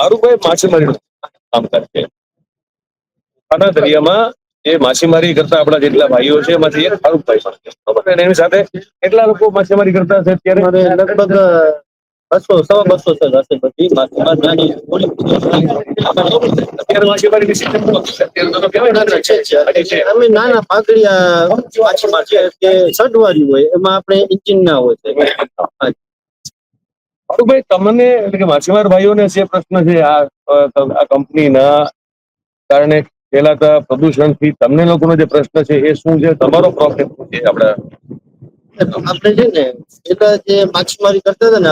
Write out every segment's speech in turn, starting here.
આરુભાઈ માછીમારી કામ કરે છે. આના દરિયામાં જે માછીમારી કરતા આપણા જેટલા ભાઈઓ છે એમાંથી એક ફારૂકભાઈ પણ છે. બરોબર ને? એની સાથે કેટલા લોકો માછીમારી કરતા છે અત્યારે? લગભગ 200 સવા 200 હશે બધી નાની અત્યારે માછીમારીની સિસ્ટમ અત્યારે તો કેવાય છે અમે નાના પાઘડિયા માછીમાર છે કે સડવારી હોય એમાં આપણે એન્જિન ના હોય છે. ભાઈ તમને એટલે કે માછીમાર ભાઈઓને જે પ્રશ્ન છે આ કંપનીના કારણે ફેલાતા પ્રદૂષણથી તમને લોકોનો જે પ્રશ્ન છે એ શું છે? તમારો પ્રોબ્લેમ શું છે? આપણે છે ને પેલા જે માછીમારી કરતા હતા ને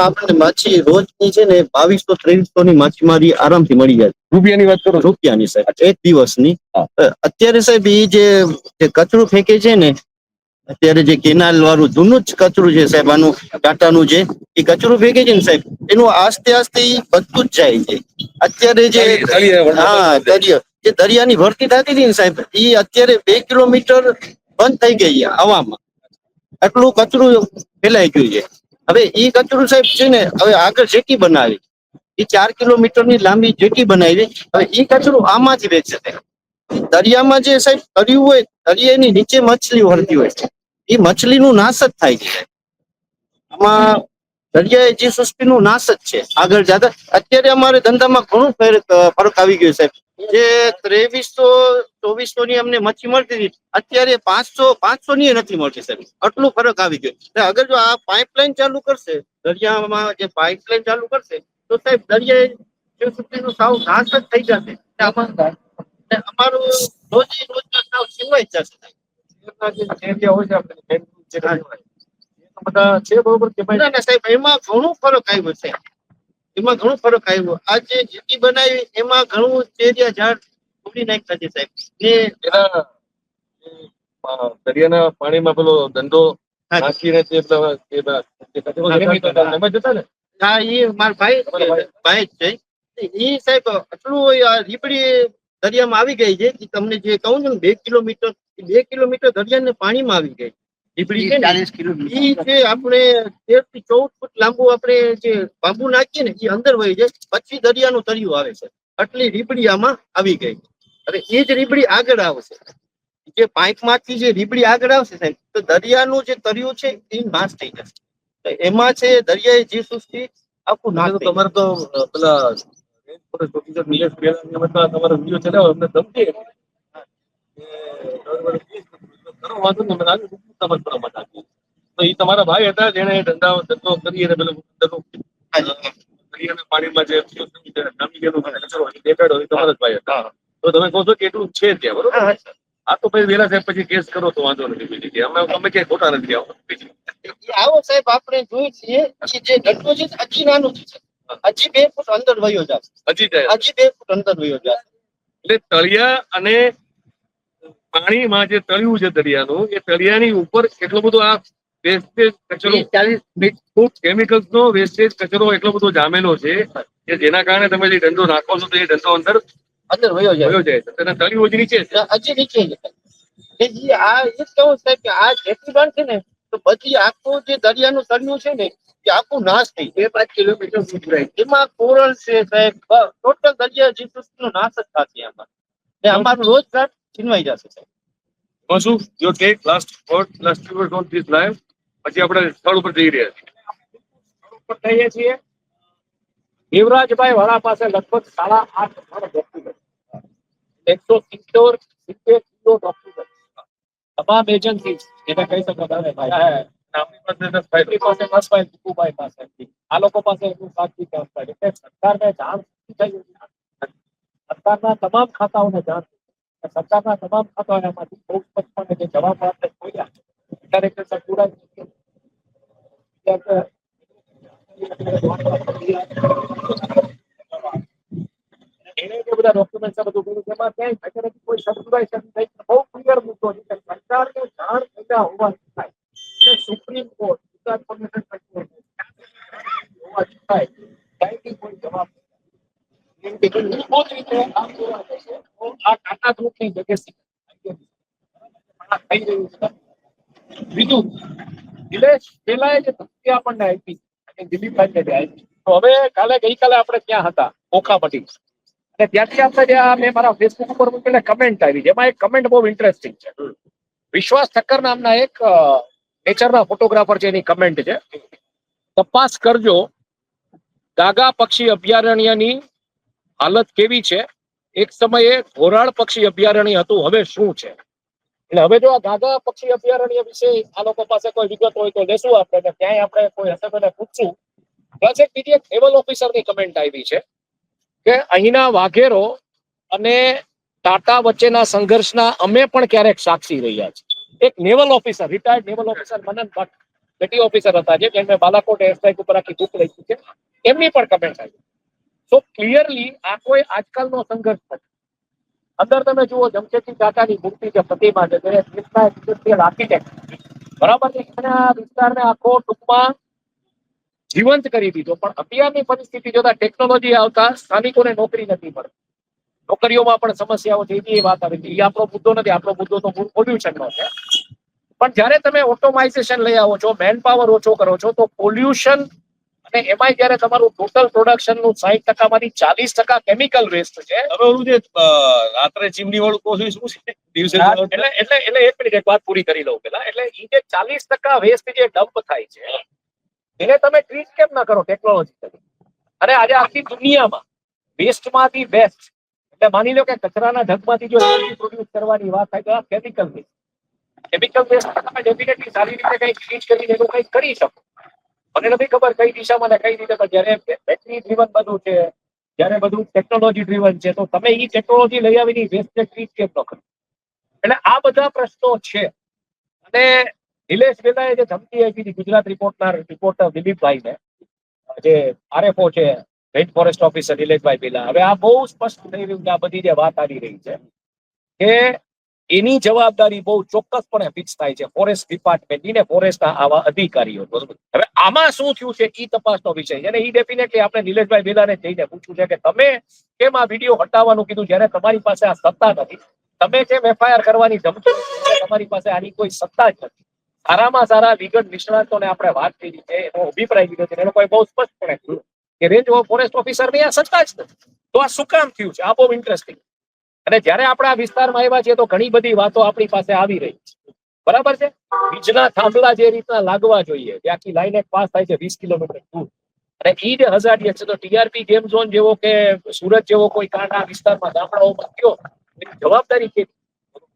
આપણને માછી રોજની છે ને 2200-2300 ની માછીમારી આરામથી મળી જાય. રૂપિયાની વાત કરો? રૂપિયાની સાહેબ, એક દિવસની. અત્યારે સાહેબ એ જે કચરું ફેંકે છે ને, અત્યારે જે કેનાલ વાળું જૂનું જ કચરું છે સાહેબ, આનું ટાટાનું જે એ કચરું ફેંકે છે ને સાહેબ, એનું આસ્તે આસ્તે ઈ બધું જ જાય છે. અત્યારે જે જે દરિયાની ભરતી થતી હતી ને સાહેબ, એ અત્યારે 2 કિલોમીટર બંધ થઈ ગઈ હવામાં. આટલું કચરું ફેલાઈ ગયું છે. હવે ઈ કચરું સાહેબ છે ને, હવે આગળ જેટી બનાવી, એ 4 કિલોમીટરની લાંબી જેટી બનાવી. હવે ઈ કચરું આમાંથી વેચશે. દરિયામાં જે સાહેબ તર્યું હોય, દરિયાની નીચે મછલી વળતી હોય છે, એ મછલીનું નાશ જ થાય છે. આમાં દરિયાએ જે સૃષ્ટિનું નાશ જ છે આગળ જતા. અત્યારે અમારે ધંધામાં ઘણું ફરક આવી ગયો સાહેબ. જે 2300-2400 ની અમને મચ્છી મળતી હતી, અત્યારે 500 ની નથી મળતી સાહેબ. આટલું ફરક આવી ગયો. અગર જો આ પાઇપલાઇન ચાલુ કરશે, દરિયામાં જે પાઇપલાઇન ચાલુ કરશે, તો સાહેબ દરિયાએ જે સૃષ્ટિનું સાવ નાશ જ થઈ જશે. અમારું રોજી રોજગાર સાવ છીનવાઈ જશે. બધા છે બરોબર કે સાહેબ એમાં ઘણું ફરક આવ્યો છે. એમાં ઘણું ફરક આવ્યો. આ જે જેટી બનાવી એમાં ઘણું ચેરિયા ઝાડ તોડી નાખ્યા છે સાહેબ. દરિયાના પાણીમાં પેલો ધંધો નાખીને હા, એ મારા ભાઈ છે. ઈ સાહેબ આટલું રીબડી દરિયામાં આવી ગઈ છે કે તમને જે કહું છું ને 2 કિલોમીટર દરિયાને પાણીમાં આવી ગઈ. રીબડી છે ને, ઈ છે આપણે 13 થી 14 ફૂટ લાંબુ આપણે જે બાંબુ નાખીએ ને, એ અંદર વહી જાય, પછી દરિયાનું તળિયું આવે છે. આટલી રીબડી આમાં આવી ગઈ. હવે એ જ રીબડી આગળ આવશે. જે પાઇપમાંથી જે રીબડી આગળ આવશે સાહેબ, તો દરિયાનું જે તળિયું છે એ નાશ થઈ જશે. એમાં છે દરિયાઈ જીવસૃષ્ટિ આખું નાશ. તમારે તો પેલા તમારો વિડીયો ચલાવો અમને ધમકી તો એ તમારા ભાઈ હતા જેને ધંધો કરી પાણીમાં જે દેખાડો તમારા ભાઈ હતા. તો તમે કહો છો કે એટલું છે ત્યાં, બરોબર? આ તો પછી વેલા સાહેબ પછી કેસ કરો તો વાંધો નથી. બીજી અમે ક્યાંય ખોટા નથી. આવો સાહેબ, આપણે જોઈએ છીએ જે ગટકો છે હજી નાનું છે, હજી 2 ફૂટ અંદર વયો જશે. હજી 2 ફૂટ અંદર વયો જશે. એટલે તળિયા અને પાણીમાં જે તળિયું છે દરિયાનું, એ તળિયાની ઉપર એટલો બધો આ વેસ્ટેજ કચરો, 40 ફૂટ કેમિકલ્સ નો વેસ્ટેજ કચરો એટલો બધો જામેલો છે કે જેના કારણે તમે જે ધંધો નાખો છો તો એ ધંધો અંદર વયો જાય છે. તળિયું હજી નીચે છે. હજી નીચે છે. આ એ જ કહું સાહેબ કે આ જેટલી બન છે ને, તો પછી આખું જે દરિયાનું તળિયું છે ને, એ આખું નાશ થઈ 2-5 કિલોમીટર સુધી. એમાં કોરલ છે સાહેબ, ટોટલ દરિયા જીવસૃષ્ટિનો નાશ જ થશે આમાં. અમારું રોજગાર છીનવાઈ જશે સાહેબ. શું your take last word, last word on this live. પછી આપણે સ્થળ ઉપર જઈ રહ્યા છીએ. સ્થળ ઉપર જઈએ છીએ. દેવરાજભાઈ વાળા પાસે લગભગ 8.5 ડોક્યુમેન્ટ, 170 કિલો ડોક્યુમેન્ટ, તમામ એજન્સી એને કહી શકો તમે ભાઈ. આપણી પાસે 10 ફાઇલ, કુકુભાઈ પાસે, આ લોકો પાસે એટલું સાચી એટલે સરકારને જાણ થઈ. સરકારના તમામ ખાતાઓને જાણ, સરકારના તમામ ખાતાઓમાંથી 55 જે જવાબ આપણે જોયા એને જે બધા ડોક્યુમેન્ટ બધું કર્યું તેમાં ક્યાંય કોઈ સર્ટિફિકેશન બહુ ક્લિયર મુદ્દો છે કે સરકારને જાણ થયા હોવા છતાંય એટલે સુપ્રીમ કોર્ટ, ગુજરાત પરમિશન હોવા છતાંય ક્યાંયથી કોઈ જવાબ મૂળભૂત રીતે આમ જોવા જશે તો આ ટાટા ગ્રુપની લેગેસી થઈ રહ્યું છે. બીજું, નિલેશ પેલાએ જે ધમકી આપણને આપી દિલીપભાઈને આપી, તો હવે ગઈકાલે આપણે ત્યાં હતા ઓખાપટી, અને ત્યાંથી આપણે જે મેં મારા ફેસબુક ઉપર મૂકેલા કમેન્ટ આવી, જેમાં એક કમેન્ટ બહુ ઇન્ટરેસ્ટિંગ છે. વિશ્વાસ ઠક્કર નામના એક નેચરના ફોટોગ્રાફર છે, એની કમેન્ટ છે, તપાસ કરજો ગાગા પક્ષી અભયારણ્યની હાલત કેવી છે, એક સમયે ઘોરાડ પક્ષી અભયારણ્ય હતું, હવે શું છે. એટલે હવે જો આ ગાગા પક્ષી અભયારણ્ય વિશે આ લોકો પાસે કોઈ વિગત હોય તો લેશું આપણે, ક્યાંય આપણે કોઈ હશે તો પૂછશું. પ્લસ એક બીજી એક નેવલ ઓફિસરની કમેન્ટ આવી છે કે અહીંના વાઘેરો અને ટાટા વચ્ચેના સંઘર્ષના અમે પણ ક્યારેક સાક્ષી રહ્યા છીએ. એક naval officer, retired naval officer Manan Bhatt, petty officer હતા, જેમને બાલાકોટ એર સ્ટ્રાઇક ઉપર આખી બુક લખી છે, એમની પણ કમેન્ટ આવી. તો ક્લિયરલી આ કોઈ આજકાલનો સંઘર્ષ નથી. અંદર તમે જુઓ જમશેદજી ટાટાની મૂર્તિ છે, પ્રતિમા છે, ઇન્ડસ્ટ્રીયલ આર્કિટેક્ટ, બરાબર છે, અને આ વિસ્તારને આખો ટૂંકમાં જીવંત કરી દીધો. પણ અત્યારની પરિસ્થિતિ જોતા ટેકનોલોજી આવતા સ્થાનિકોને નોકરી નથી મળતી, નોકરીઓમાં પણ સમસ્યાઓ છે, એ વાત આવી. એ આપણો મુદ્દો નથી, આપણો મુદ્દો તો પોલ્યુશનનો છે. પણ જ્યારે તમે ઓટોમાઇઝેશન લઈ આવો છો, મેન પાવર ઓછો કરો છો, તો પોલ્યુશન અને એમાંય જયારે તમારું ટોટલ પ્રોડક્શન નું 60% માંથી 40% કેમિકલ વેસ્ટ છે. હવે ઓલું જે રાત્રે ચીમની વાળું કહો છો એ શું છે? દિવસે એટલે એક મિનિટ, એક વાત પૂરી કરી લઉં પેલા. એટલે ઈ જે 40% વેસ્ટ જે ડમ્પ થાય છે, એને તમે ટ્રીટ કેમ ના કરો ટેકનોલોજી? અને આજે આખી દુનિયામાં વેસ્ટમાંથી બેસ્ટ, એટલે માની લો કે કચરાના ઢગમાંથી જો એનર્જી પ્રોડ્યુસ કરવાની વાત થાય તો આ કેમિકલ વેસ્ટ. કેમિકલ વેસ્ટ તમે ડેફિનેટલી સારી રીતે કંઈક ટ્રીટ કરીને એનું કંઈક કરી શકો. મને નથી ખબર કઈ દિશામાં ને કઈ રીતે, પણ જયારે બેટરી ડ્રીવન બધું છે, જયારે બધું ટેકનોલોજી ડ્રીવન છે, તો તમે એ ટેકનોલોજી લઈ આવીને વેસ્ટને ટ્રીટ કેમ ન કરો? એટલે આ બધા પ્રશ્નો છે. અને નિલેશ વેદાએ જે ધમકી આપી હતી ગુજરાત રિપોર્ટર દિલીપભાઈને, જે આરએફઓ છે, રેન ફોરેસ્ટ ઓફિસર નિલેશભાઈ પેલા, હવે આ બહુ સ્પષ્ટ થઈ રહ્યું કે આ બધી જે વાત આવી રહી છે કે એની જવાબદારી બહુ ચોક્કસપણે ફિક્સ થાય છે ફોરેસ્ટ ડિપાર્ટમેન્ટની ને ફોરેસ્ટના આવા અધિકારીઓ. હવે આમાં શું થયું છે એ તપાસનો વિષય છે, અને એ ડેફિનેટલી આપણે નિલેશભાઈ વેદાને જઈને પૂછ્યું છે કે તમે કેમ આ વિડીયો હટાવવાનું કીધું જ્યારે તમારી પાસે આ સત્તા નથી? તમે કેમ એફઆઈઆર કરવાની ધમકી, તમારી પાસે આની કોઈ સત્તા જ નથી? સારામાં સારા વિગત નિષ્ણાતોને આપણે વાત કરી છે, એનો અભિપ્રાય લીધો છે, એ લોકોએ બહુ સ્પષ્ટપણે કહ્યું કે રેન્જ ફોરેસ્ટ ઓફિસરની આ સત્તા જ નથી. તો આ શું કામ થયું છે? આ બહુ ઇન્ટરેસ્ટિંગ. અને જ્યારે આપણે આ વિસ્તારમાં આવ્યા છીએ તો ઘણી બધી વાતો આપણી પાસે આવી રહી છે, બરાબર છે. વીજના થાંભલા જે રીતના લાગવા જોઈએ, જે આખી લાઈન એક પાસ થાય છે 20 કિલોમીટર દૂર, અને ઈ જે હઝાર્ડિયસ છે, તો ટીઆરપી ગેમ ઝોન જેવો કે સુરત જેવો કોઈ કાંડ આ વિસ્તારમાં ગામડાઓમાં થયો, એની જવાબદારી કેવી?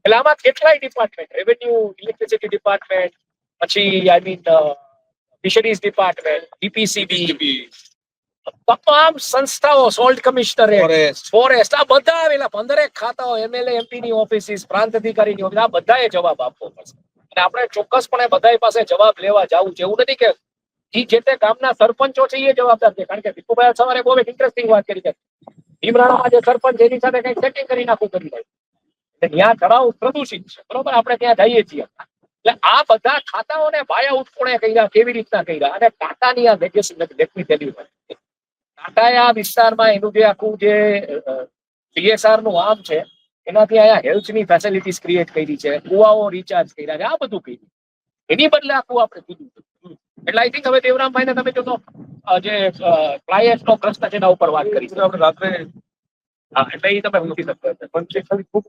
એટલે આમાં કેટલાય ડિપાર્ટમેન્ટ, રેવન્યુ, ઇલેક્ટ્રિસિટી ડિપાર્ટમેન્ટ, પછી આઈ મીન ફિશરીઝ ડિપાર્ટમેન્ટ, ડીપીસીબી, તમામ સંસ્થાઓ, સોલ્ટ કમિશનરેટ, ફોરેસ્ટ, આ બધા આવેલા 15 ખાતાઓ, એમએલએ એમપી ની ઓફિસીસ, પ્રાંત અધિકારીની ઓફિસ, આ બધાએ જવાબ આપવો પડશે. અને આપણે ચોક્કસપણે બધા પાસે જવાબ લેવા જવું છે. એવું નથી કે જે તે ગામના સરપંચો છે એ જવાબદાર છે, કારણ કે દીપુભાઈ સવારે બહુ એક ઇન્ટરેસ્ટિંગ વાત કરી છે. ભીમરાણામાં જે સરપંચ એની સાથે કંઈક સેટિંગ કરી નાખવું કરી લે, ત્યાં તળાવ પ્રદૂષિત છે, બરોબર, આપણે ત્યાં જઈએ છીએ. એટલે આ બધા ખાતાઓને ભાયા ઉઠકોણે કર્યા, કેવી રીતના કર્યા? અને ટાટાની આ લેગેસી ટાટાએ આ વિસ્તારમાં એનું જે આખું જે સીએસઆર નું આમ છે, એનાથી અહીંયા હેલ્થની ફેસિલિટીઝ ક્રિએટ કરી છે, કુવાઓ રિચાર્જ કર્યા છે, આ બધું કર્યું. એની બદલે આખું આપણે કીધું. એટલે આઈ થિંક હવે દેવરામભાઈને તમે જો તો જે ક્લાયન્ટનો પ્રશ્ન છે એના ઉપર વાત કરી છે આપણે રાત્રે. હા, એટલે એ તમે પૂછી શકો છો. પણ